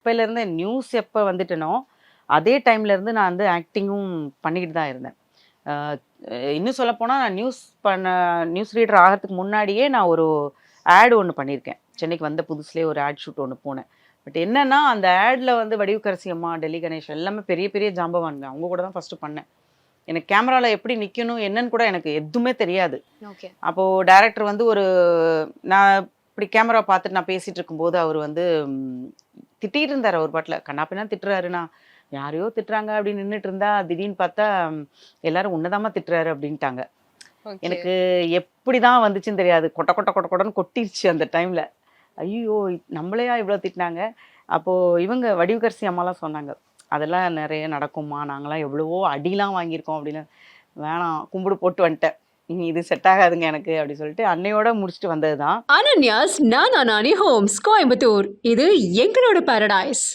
அப்பையிலேருந்து news எப்போ வந்துட்டேனோ, அதே டைம்லேருந்து நான் வந்து ஆக்டிங்கும் பண்ணிக்கிட்டு தான் இருந்தேன். அ இன்னும் சொல்லப்போனா நான் நியூஸ் ரீடர் ஆகறதுக்கு முன்னாடியே நான் ஒரு ஆட் ஒண்ணு பண்ணியிருக்கேன். சென்னைக்கு வந்த புதுசுலயே ஒரு ஆட் ஷூட் ஒண்ணு போனேன். பட் என்னன்னா, அந்த ஆட்ல வந்து வடிவுக்கரசி அம்மா, டெல்லி கணேஷ் எல்லாமே பெரிய பெரிய ஜாம்பவான்ங்க. அவங்க கூட தான் ஃபர்ஸ்ட்டு பண்ணேன். எனக்கு கேமரால எப்படி நிக்கணும், என்னன்னு கூட எனக்கு எதுவுமே தெரியாது. ஓகே. அப்போ டைரக்டர் வந்து நான் இப்படி கேமரா பார்த்துட்டு நான் பேசிட்டு இருக்கும்போது, அவரு வந்து திட்டிட்டு இருந்தாரு அவர் பாட்டுல. கன்னா பின்னான்னு திட்டுறாருண்ணா. யாரையோ திட்டுறாங்க அப்படின்னு நின்னுட்டு இருந்தா, திடீர்னு பார்த்தா எல்லாரும் உன்னதாம்மா திட்டுறாரு அப்படின்ட்டாங்க. ஓகே. எனக்கு எப்படிதான் வந்துச்சுன்னு தெரியாது. கொட்ட கொட்ட கொட்ட கொட்டன்னு கொட்டிருச்சு அந்த டைம்ல. ஐய்யயோ! நம்மளையா இவ்ளோ திட்டினாங்க? அப்போ இவங்க வடிவுக்கரசி அம்மாலாம் சொன்னாங்க. அதெல்லாம் நெறைய நடக்கும்மா. நாங்கலாம் எவ்வளவோ அடிலாம் வாங்கியிருக்கோம் அப்படின்னு. வேணாம் கும்பிடு போட்டு வந்துட்டேன். இது செட் ஆகாதுங்க எனக்கு அப்படி சொல்லிட்டு அன்னையோட முடிச்சுட்டு வந்தது தான். அனன்யாஸ் நானா நானி ஹோம்ஸ் கோயம்புத்தூர். இது எங்களோட பாரடைஸ்.